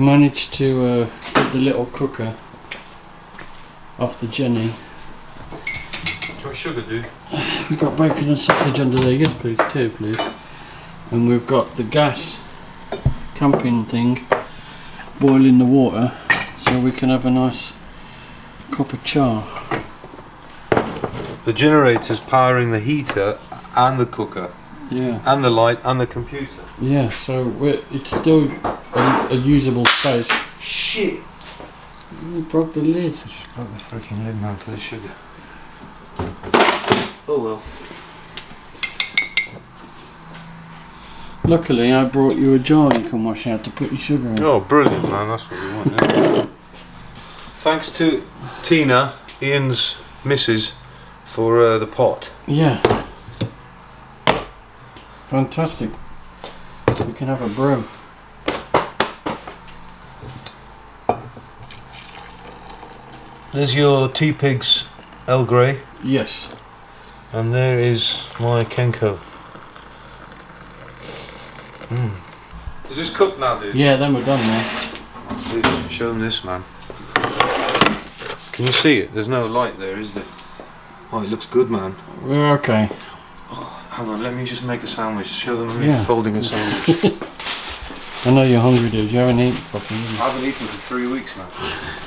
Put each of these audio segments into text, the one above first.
managed to get the little cooker off the Jenny. Do you want sugar, dude? We've got bacon and sausage under there, yes please, two please. And we've got the gas camping thing boiling the water so we can have a nice cup of char. The generator's powering the heater and the cooker. Yeah. And the light and the computer. Yeah, so it's still a usable space. Shit! You broke the lid. I just broke the freaking lid, man, for the sugar. Oh well. Luckily I brought you a jar you can wash out to put your sugar in. Oh, brilliant, man, that's what we want. Yeah. Thanks to Tina, Ian's missus, for the pot. Yeah. Fantastic. We can have a brew. There's your T-Pigs Earl Grey. Yes. And there is my Kenko. Is this cooked now, dude? Yeah, then we're done now. Dude, show them this, man. Can you see it? There's no light there, is there? Oh, it looks good, man. We're okay. Oh, hang on, let me just make a sandwich. Show them me Yeah. folding a sandwich. I know you're hungry, dude. You haven't eaten properly. I haven't eaten for 3 weeks, man.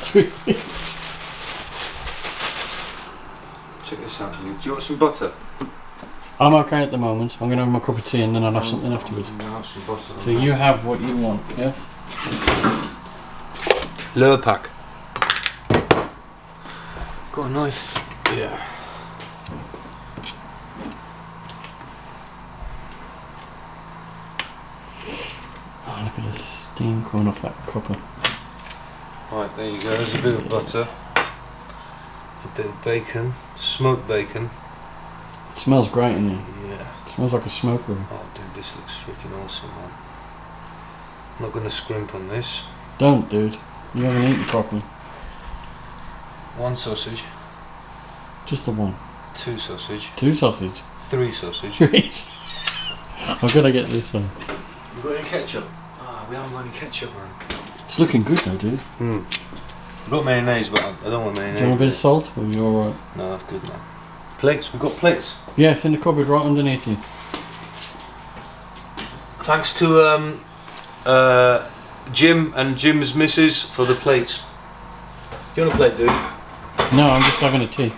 3 weeks. Check this out, dude. Do you want some butter? I'm okay at the moment. I'm going to have my cup of tea and then I'll have something afterwards. I'll have some butter. So you have what you want, yeah? Lurpak. Got a knife. Yeah. Oh, look at the steam coming off that copper. Right, there you go. There's a bit of butter. A bit of bacon. Smoked bacon. It smells great in here. Yeah. It smells like a smoker. Oh, dude, this looks freaking awesome, man. I'm not going to scrimp on this. Don't, dude. You haven't eaten properly. 1 sausage. Just the one. 2 sausage. 2 sausage. 3 sausage. 3. I've got to get this on. You got any ketchup? Ah, we haven't got any ketchup, man. It's looking good though, dude. I've got mayonnaise, but I don't want mayonnaise. Do you want a bit of salt? Or are you alright? No, that's good, man. Plates, we've got plates. Yeah, it's in the cupboard right underneath you. Thanks to Jim and Jim's missus for the plates. Do you want a plate, dude? No, I'm just having a tea.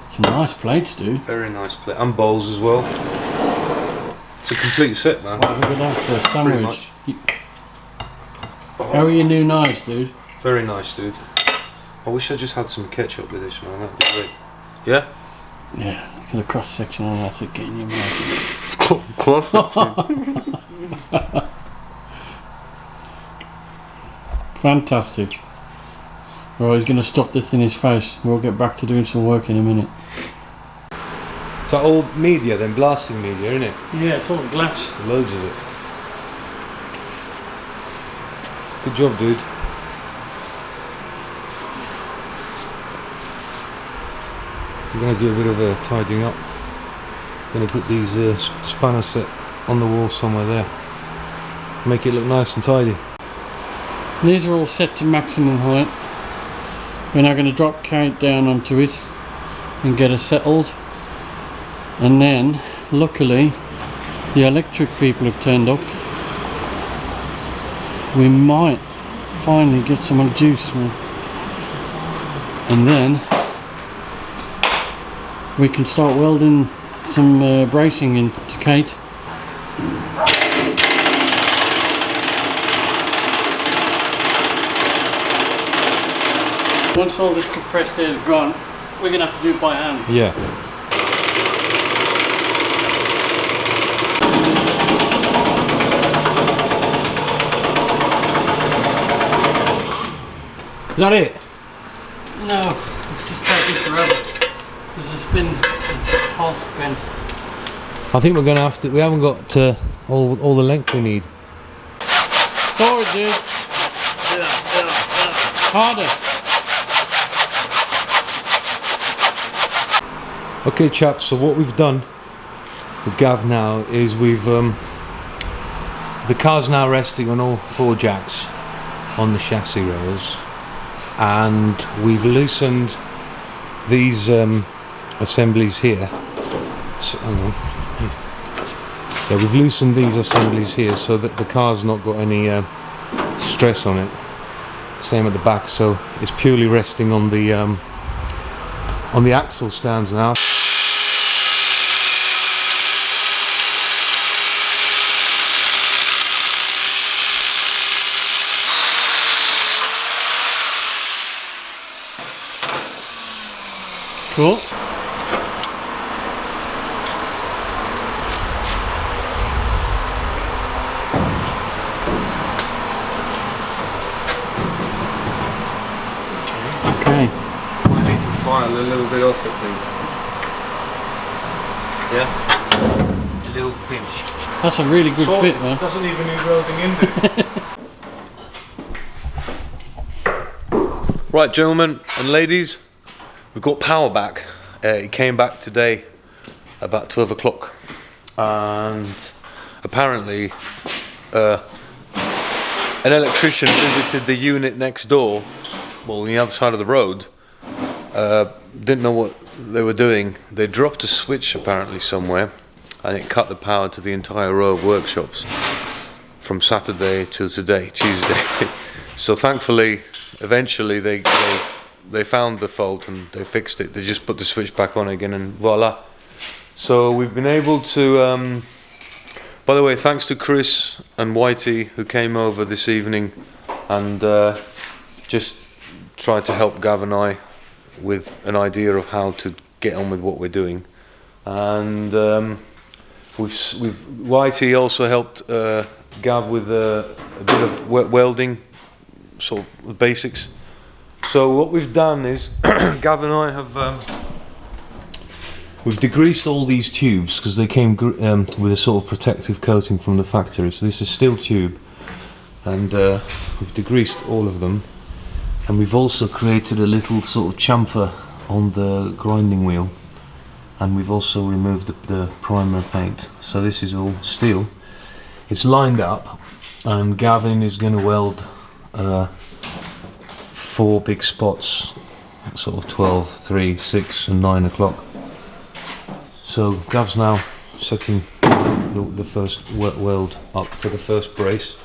Some nice plates, dude. Very nice plate. And bowls as well. It's a complete set, man. Wow, look at that for a sandwich. Pretty How are your new knives, dude? Very nice, dude. I wish I just had some ketchup with this, man. That'd be great. Yeah? Yeah, look at the cross section on that's it getting your mouth. Cross Fantastic. Right, he's going to stuff this in his face. We'll get back to doing some work in a minute. It's that old media, then blasting media, isn't it? Yeah, it's all glass. Loads of it. Good job, dude. I'm going to do a bit of a tidying up. I'm going to put these spanner set on the wall somewhere there. Make it look nice and tidy. These are all set to maximum height. We're now going to drop Kate down onto it and get her settled. And then, luckily, the electric people have turned up. We might finally get some juice, man. And then we can start welding some bracing into Kate. Once all this compressed air is gone, we're going to have to do it by hand. Yeah. Is that it? No, it's just taking forever. There's a spin, pulse bent. I think we're going to have to, we haven't got all the length we need. Sorry, dude. Harder. Okay chaps, so what we've done with Gav now is we've the car's now resting on all 4 jacks on the chassis rails, and we've loosened these assemblies here. So, hang on. Yeah, we've loosened these assemblies here so that the car's not got any stress on it. Same at the back, so it's purely resting on the axle stands now. Cool. Okay. Might need to file a little bit off, I think. Yeah? A little pinch. That's a really good fit, man. Doesn't even need welding in there. Right, gentlemen and ladies, we've got power back. It came back today about 12 o'clock, and apparently an electrician visited the unit next door, well, on the other side of the road. Didn't know what they were doing. They dropped a switch apparently somewhere, and it cut the power to the entire row of workshops from Saturday till today, Tuesday. So thankfully, eventually they found the fault and they fixed it. They just put the switch back on again, and voila. So we've been able to, by the way, thanks to Chris and Whitey, who came over this evening and just tried to help Gav and I with an idea of how to get on with what we're doing. And Whitey also helped Gav with a bit of welding, sort of basics. So what we've done is, Gav and I have we've degreased all these tubes because they came with a sort of protective coating from the factory. So this is steel tube, and we've degreased all of them, and we've also created a little sort of chamfer on the grinding wheel, and we've also removed the primer paint. So this is all steel. It's lined up, and Gavin is going to weld 4 big spots, sort of 12, 3, 6 and 9 o'clock. So Gav's now setting the first weld up for the first brace.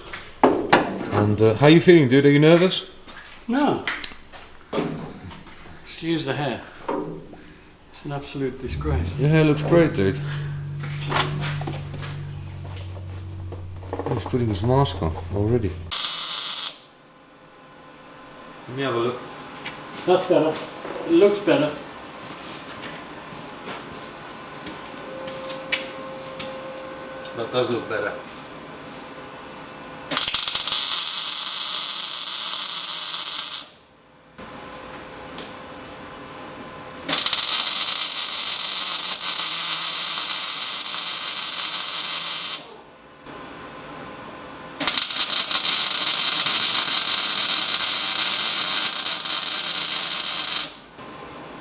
And how are you feeling, dude? Are you nervous? No. Excuse the hair. It's an absolute disgrace. Your hair looks great, dude. He's putting his mask on already. Let me have a look. That's better. It looks better. That does look better.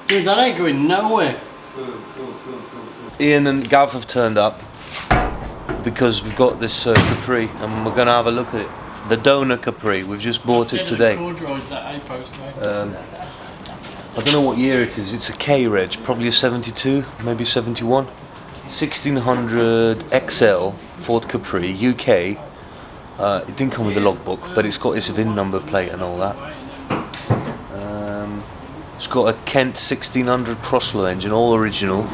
Dude, that ain't going nowhere. Cool. Ian and Gav have turned up because we've got this Capri, and we're going to have a look at it. The Donor Capri, we've just bought it today. I don't know what year it is. It's a K reg, probably a 72, maybe 71. 1600 XL Ford Capri, UK. It didn't come with the logbook, but it's got its VIN number plate and all that. It's got a Kent 1600 Crossflow engine, all original,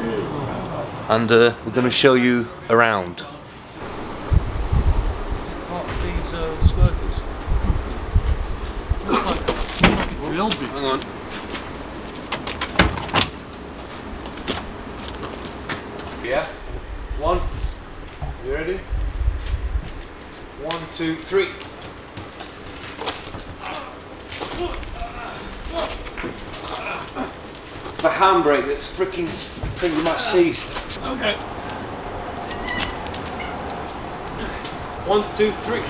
and we're going to show you around. These skirters. Looks like it's real big. Hang on. Yeah. 1. You ready? 1, 2, 3. It's the handbrake that's pretty much seized. Okay. 1, 2, 3.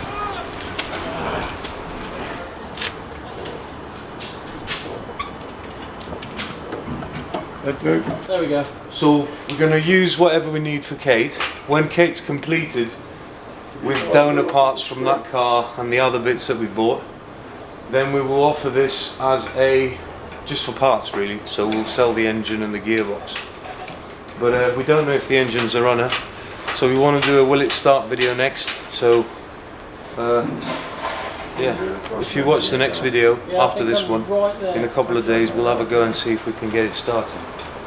There we go. So we're going to use whatever we need for Kate. When Kate's completed, with donor parts from that car and the other bits that we bought. Then we will offer this as a just for parts really, so we'll sell the engine and the gearbox. But we don't know if the engine's a runner, so we want to do a will it start video next. So yeah, if you watch the next video after this one, in a couple of days we'll have a go and see if we can get it started.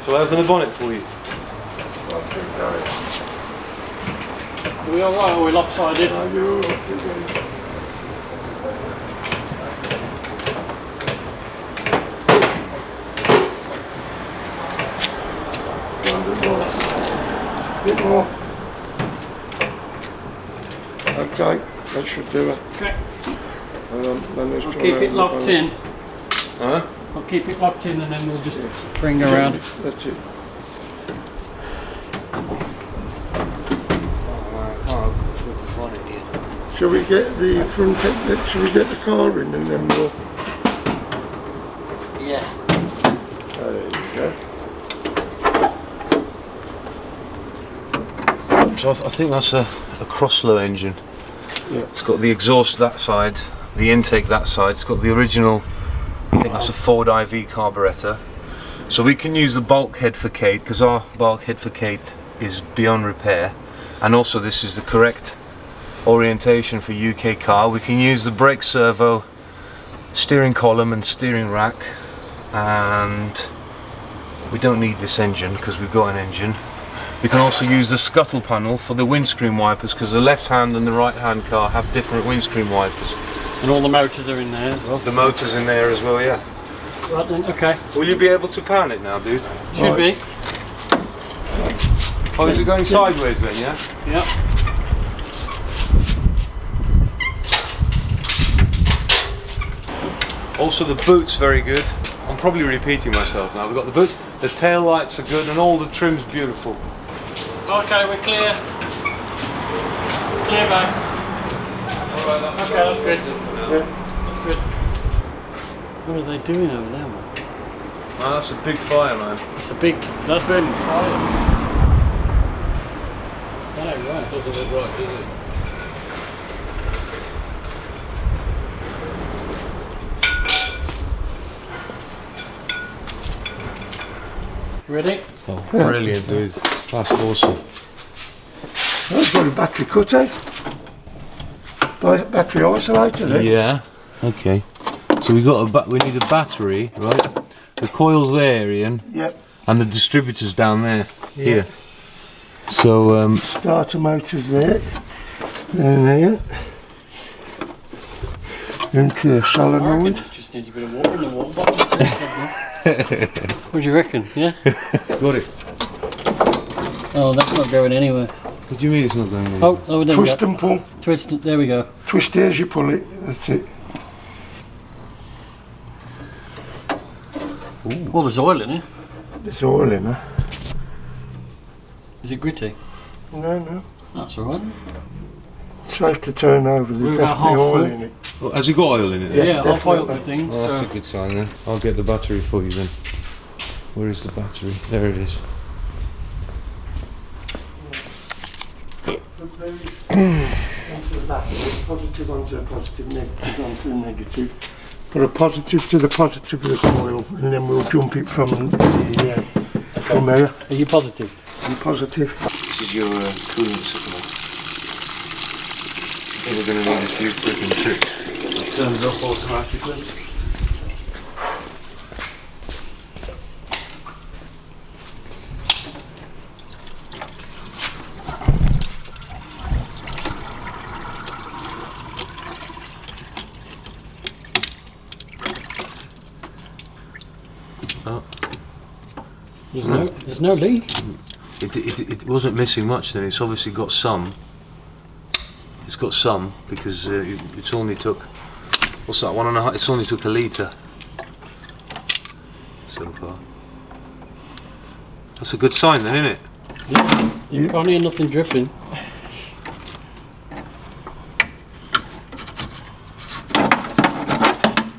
Shall I open the bonnet for you? Are we alright or are we lopsided? Bit more. Okay, that should do it. Okay. Then let's I'll try keep that it locked in. Huh? I'll keep it locked in and then we'll just bring around. That's it. Shall we get the front end? Shall we get the car in and then we'll? Yeah. There you go. So I think that's a Crosslow engine. Yeah. It's got the exhaust that side, the intake that side. It's got the original, I think that's a Ford IV carburettor. So we can use the bulkhead for Kate because our bulkhead for Kate is beyond repair, and also this is the correct orientation for UK car. We can use the brake servo, steering column and steering rack, and we don't need this engine because we've got an engine. We can also use the scuttle panel for the windscreen wipers because the left hand and the right hand car have different windscreen wipers. And all the motors are in there as well. The motor's in there as well, yeah. Right then, okay. Will you be able to pan it now, dude? Should be. Oh, is it going sideways then, yeah? Yeah. Also the boot's very good. I'm probably repeating myself now. We've got the boot, the tail lights are good and all the trim's beautiful. Okay, we're clear. Clear back. Okay, that's good. That's good. What are they doing over there, man? Oh, that's a big fire, man. It's a big, that's burning fire. That ain't right. Doesn't look right, does it? Ready? Oh, brilliant, dude. That's awesome. I've got a battery cutter. Battery isolator there. Yeah. Okay. So we need a battery, right? The coil's there, Ian. Yep. And the distributor's down there. Yeah. Here. So Starter motors there. And there. Into a I reckon solenoid. this just needs a bit of water in the water bottle. What do you reckon? Yeah? got it. Oh, that's not going anywhere. What do you mean it's not going anywhere? Oh, there we Twist go. and pull. Twist it, there we go. Twist it as you pull it. That's it. Well, there's oil in it. There's oil in there. Is it gritty? No. That's alright. Safe to turn over. There's We're about definitely oil half in it. Oh, has it got oil in it? Yeah, I'll oil the definitely. thing. Oh, that's So. a good sign then. I'll get the battery for you then. Where is the battery? There it is. Onto the battery, positive onto the positive, negative onto the negative. Put a positive to the positive of the coil, and then we'll jump it from here. Are you positive? I'm positive. This is your coolant supply. I think we're going to need a few freaking tricks. It turns off automatically. Oh. There's no leak. It wasn't missing much then. It's obviously got some. It's got some because it's only took, what's that, 1.5, it's only took a litre so far. That's a good sign then, isn't it? Yeah. You can't hear nothing dripping.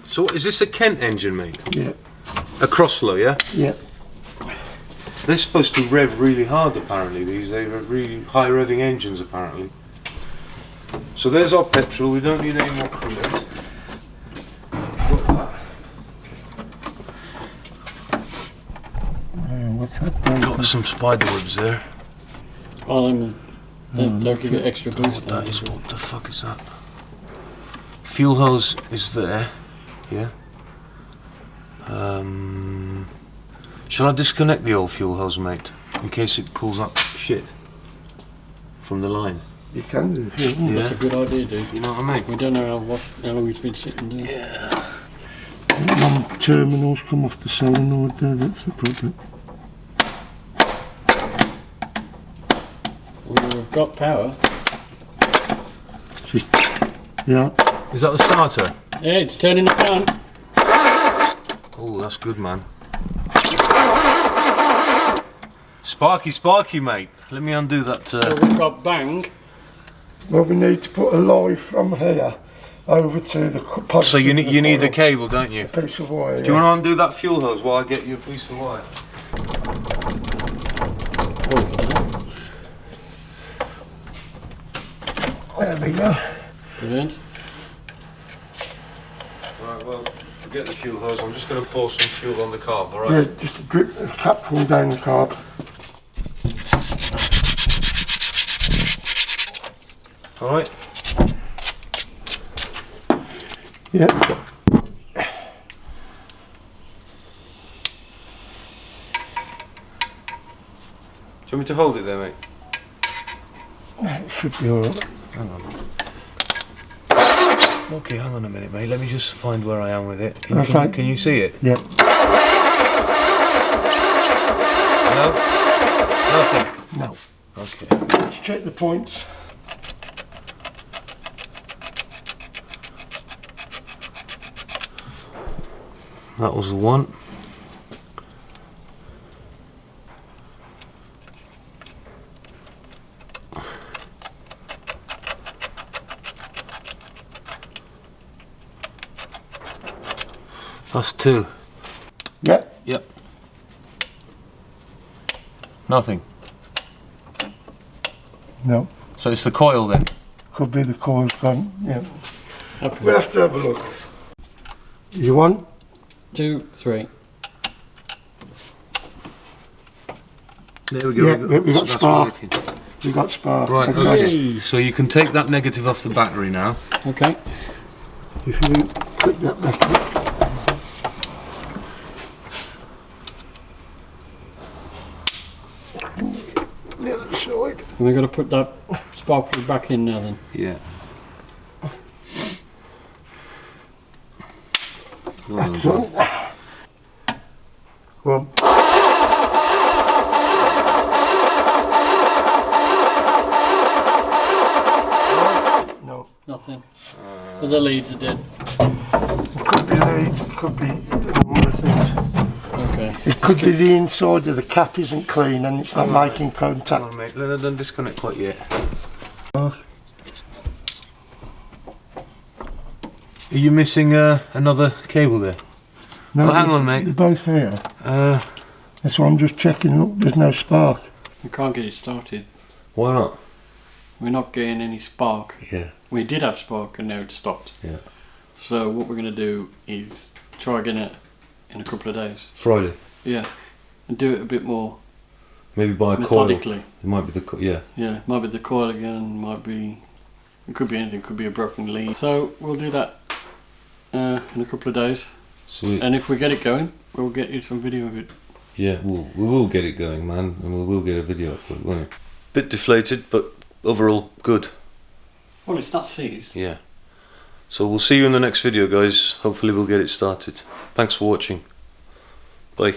So is this a Kent engine, mate? Yeah. A Crosslow, yeah? Yeah. They're supposed to rev really hard apparently, they're really high revving engines apparently. So there's our petrol, we don't need any more coolant. Got that. What's that? Got some spider webs there. Oh, they'll give it extra boost. That is, what the fuck is that? Fuel hose is there, yeah. Shall I disconnect the old fuel hose, mate, in case it pulls up shit from the line? You can do. Yeah. That's a good idea, dude. You know what I mean? We don't know how long it's been sitting there. Yeah. One terminals come off the solenoid there, that's the problem. We've got power. Yeah. Is that the starter? Yeah, it's turning the fan. Oh, that's good, man. Sparky, sparky, mate. Let me undo that. So we've got bang. Well, we need to put a live from here over to the positive. So you need a cable, don't you? A piece of wire. Do you want to undo that fuel hose while I get you a piece of wire? There we go. Brilliant. Right, well, forget the fuel hose. I'm just going to pour some fuel on the carb, alright? Yeah, just a drip, a capful down the carb. Alright? Yeah. Do you want me to hold it there, mate? It should be alright. Hang on. Okay, hang on a minute, mate. Let me just find where I am with it. Can you see it? Yeah. No? Nothing? No. Okay. Let's check the points. That was the one. That's two. Yeah. Yep. Nothing. No. So it's the coil then? Could be the coil's gone. Yeah. Okay. We'll have to have a look. You want? 2, 3. There we go. Yeah, we got that's spark. working. We got spark. Right, Okay. okay. So you can take that negative off the battery now. Okay. If you click that back up. The other side. And we're going to put that spark plug back in now then. Yeah. That's on. Well, no. Nothing. So the leads are dead. It could be leads, it could be one of the things. Okay. It could be the inside of the cap isn't clean and it's not making Come contact. on, mate. Don't disconnect quite yet. Are you missing another cable there? No, Oh, hang on, mate. They're both here. That's why I'm just checking. Look, there's no spark. We can't get it started. Why not? We're not getting any spark. Yeah. We did have spark and now it's stopped. Yeah. So what we're going to do is try again in a couple of days. Friday. Yeah. And do it a bit more Maybe by a coil. methodically. It might be the yeah. Yeah, might be the coil again, might be, it could be anything, could be a broken lead. So we'll do that in a couple of days. Sweet. And if we get it going, we'll get you some video of it. Yeah, we will get it going, man, and we will get a video for it, won't we? Bit deflated, but overall good. Well, it's not seized. Yeah. So we'll see you in the next video, guys. Hopefully we'll get it started. Thanks for watching. Bye.